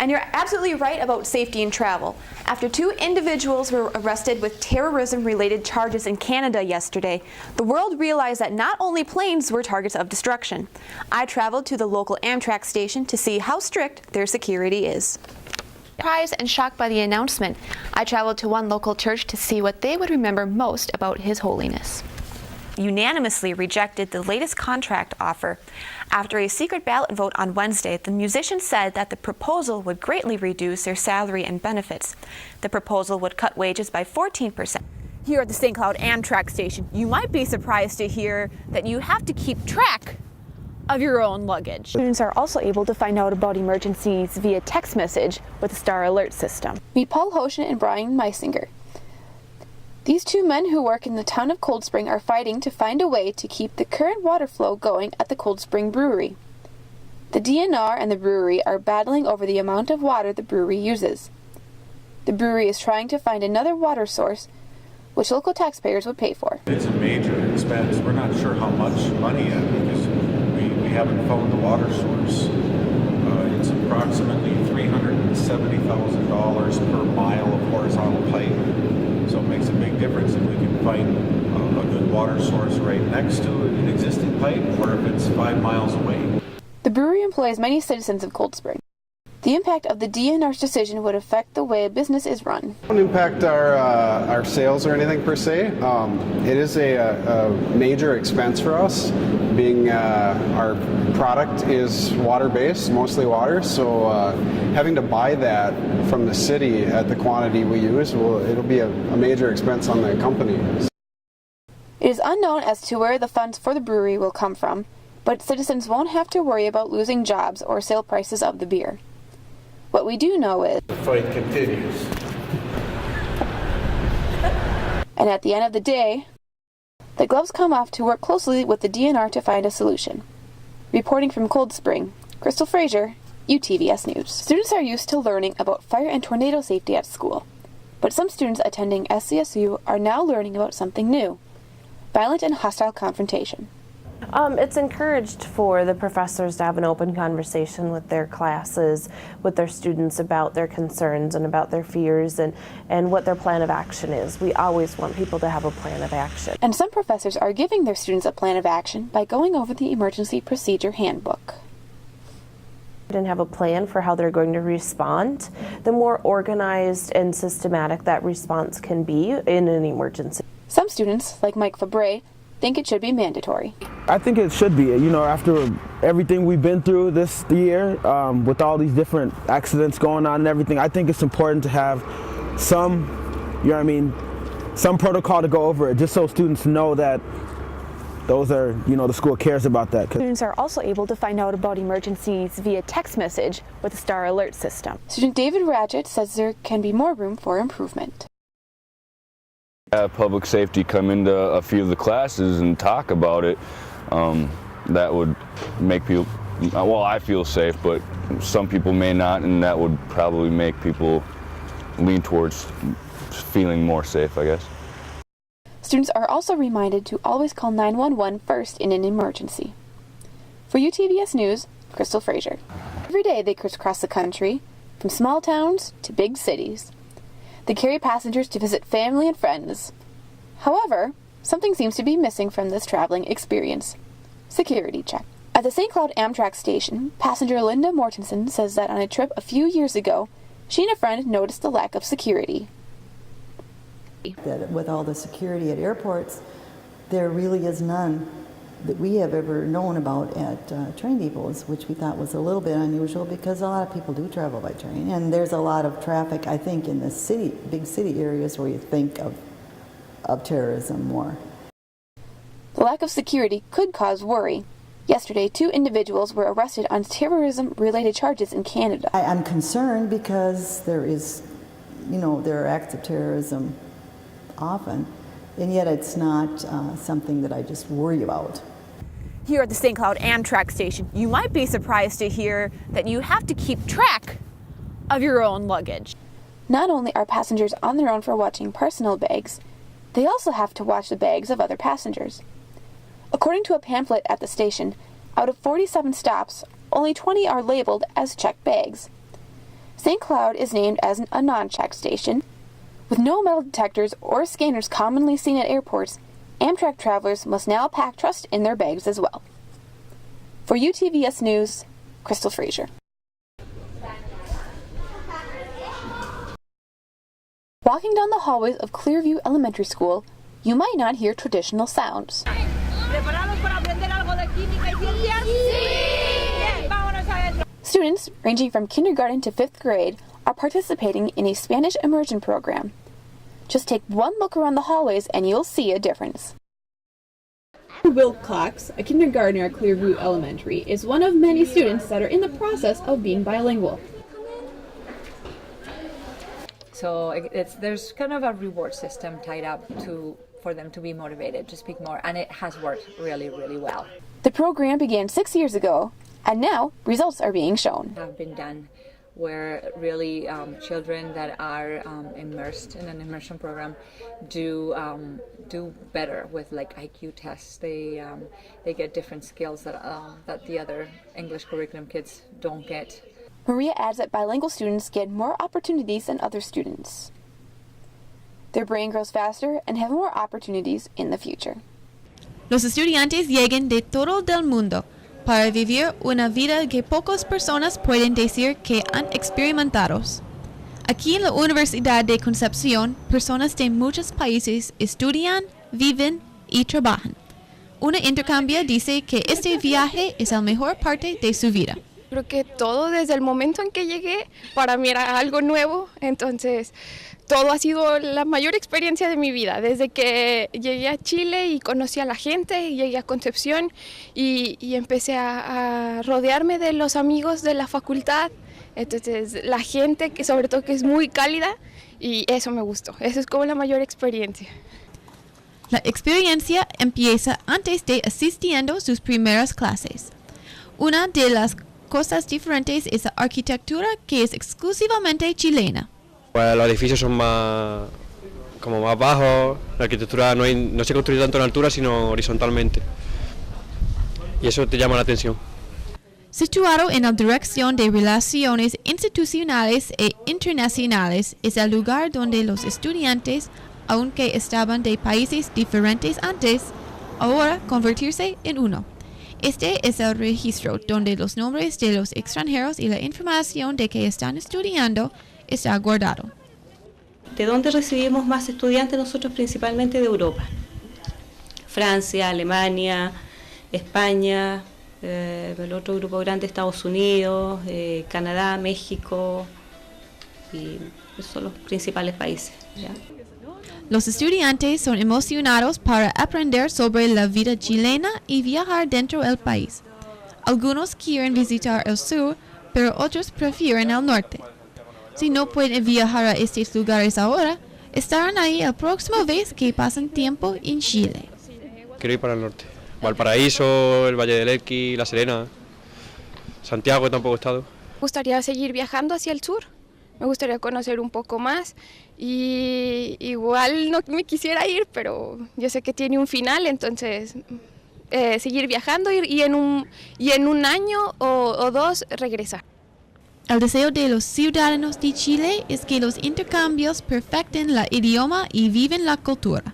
And you're absolutely right about safety in travel. After 2 individuals were arrested with terrorism-related charges in Canada yesterday, the world realized that not only planes were targets of destruction. I traveled to the local Amtrak station to see how strict their security is. Surprised and shocked by the announcement, I traveled to one local church to see what they would remember most about His Holiness. Unanimously rejected the latest contract offer. After a secret ballot vote on Wednesday, the musicians said that the proposal would greatly reduce their salary and benefits. The proposal would cut wages by 14%. Here at the St. Cloud Amtrak station, you might be surprised to hear that you have to keep track of your own luggage. Students are also able to find out about emergencies via text message with the Star Alert system. Meet Paul Hoshin and Brian Meisinger. These 2 men who work in the town of Cold Spring are fighting to find a way to keep the current water flow going at the Cold Spring Brewery. The DNR and the brewery are battling over the amount of water the brewery uses. The brewery is trying to find another water source, which local taxpayers would pay for. It's a major expense. We're not sure how much money yet because we haven't found the water source. It's approximately $370,000 per mile of horizontal pipe. So it makes a big difference if we can find a good water source right next to an existing pipe or if it's 5 miles away. The brewery employs many citizens of Cold Spring. The impact of the DNR's decision would affect the way a business is run. It won't impact our sales or anything per se. It is a major expense for us, being our product is water-based, mostly water, so having to buy that from the city at the quantity we use, it'll be a major expense on the company. It is unknown as to where the funds for the brewery will come from, but citizens won't have to worry about losing jobs or sale prices of the beer. What we do know is the fight continues. And at the end of the day, the gloves come off to work closely with the DNR to find a solution. Reporting from Cold Spring, Krystal Frasier, UTVS News. Students are used to learning about fire and tornado safety at school, but some students attending SCSU are now learning about something new: violent and hostile confrontation. It's encouraged for the professors to have an open conversation with their classes, with their students about their concerns and about their fears and what their plan of action is. We always want people to have a plan of action. And some professors are giving their students a plan of action by going over the Emergency Procedure Handbook. And have a plan for how they're going to respond, the more organized and systematic that response can be in an emergency. Some students, like Mike Fabre, think it should be mandatory. I think it should be. You know, after everything we've been through this year, with all these different accidents going on and everything, I think it's important to have some, some protocol to go over it, just so students know that those are, the school cares about that. Students are also able to find out about emergencies via text message with the Star Alert system. Student David Ratchett says there can be more room for improvement. Have public safety come into a few of the classes and talk about it. That would make people, well, I feel safe, but some people may not, and that would probably make people lean towards feeling more safe, I guess. Students are also reminded to always call 911 first in an emergency. For UTVS News, Krystal Frasier. Every day they crisscross the country, from small towns to big cities. They carry passengers to visit family and friends. However, something seems to be missing from this traveling experience: security check. At the St. Cloud Amtrak station, passenger Linda Mortensen says that on a trip a few years ago, she and a friend noticed the lack of security. That with all the security at airports, there really is none that we have ever known about at train depots, which we thought was a little bit unusual because a lot of people do travel by train. And there's a lot of traffic, I think, in the city, big city areas where you think of terrorism more. The lack of security could cause worry. Yesterday, 2 individuals were arrested on terrorism-related charges in Canada. I'm concerned because there are acts of terrorism often, and yet it's not something that I just worry about. Here at the St. Cloud Amtrak station, you might be surprised to hear that you have to keep track of your own luggage. Not only are passengers on their own for watching personal bags, they also have to watch the bags of other passengers. According to a pamphlet at the station, out of 47 stops, only 20 are labeled as checked bags. St. Cloud is named as a non-check station. With no metal detectors or scanners commonly seen at airports, Amtrak travelers must now pack trust in their bags as well. For UTVS News, Krystal Frasier. Walking down the hallways of Clearview Elementary School, you might not hear traditional sounds. Students, ranging from kindergarten to 5th grade, are participating in a Spanish immersion program. Just take one look around the hallways and you'll see a difference. Will Cox, a kindergartner at Clearview Elementary, is one of many students that are in the process of being bilingual. So there's kind of a reward system tied up for them to be motivated to speak more, and it has worked really, really well. The program began 6 years ago, and now results are being shown. Have been done where really children that are immersed in an immersion program do better with like IQ tests. They get different skills that the other English curriculum kids don't get. Maria adds that bilingual students get more opportunities than other students. Their brain grows faster and have more opportunities in the future. Los estudiantes llegan de todo el mundo para vivir una vida que pocas personas pueden decir que han experimentado. Aquí en la Universidad de Concepción, personas de muchos países estudian, viven y trabajan. Una intercambio dice que este viaje es la mejor parte de su vida. Creo que todo desde el momento en que llegué para mí era algo nuevo, entonces todo ha sido la mayor experiencia de mi vida. Desde que llegué a Chile y conocí a la gente, y llegué a Concepción y empecé a rodearme de los amigos de la facultad. Entonces la gente, que sobre todo que es muy cálida, y eso me gustó. Eso es como la mayor experiencia. La experiencia empieza antes de asistiendo sus primeras clases. Una de las cosas diferentes es la arquitectura, que es exclusivamente chilena. Pues los edificios son más bajos, la arquitectura no se construye tanto en altura sino horizontalmente, y eso te llama la atención. Situado en la dirección de Relaciones Institucionales e Internacionales, es el lugar donde los estudiantes, aunque estaban de países diferentes antes, ahora convertirse en uno. Este es el registro donde los nombres de los extranjeros y la información de que están estudiando está guardado. ¿De dónde recibimos más estudiantes? Nosotros principalmente de Europa. Francia, Alemania, España, el otro grupo grande Estados Unidos, Canadá, México, y esos son los principales países, ¿ya? Los estudiantes son emocionados para aprender sobre la vida chilena y viajar dentro del país. Algunos quieren visitar el sur, pero otros prefieren el norte. Si no pueden viajar a estos lugares ahora, estarán ahí la próxima vez que pasen tiempo en Chile. Quiero ir para el norte. Valparaíso, el Valle del Elqui, La Serena, Santiago tampoco he estado. Me gustaría seguir viajando hacia el sur. Me gustaría conocer un poco más y igual no me quisiera ir, pero yo sé que tiene un final, entonces seguir viajando y en un año o dos regresar. El deseo de los ciudadanos de Chile es que los intercambios perfecten el idioma y viven la cultura.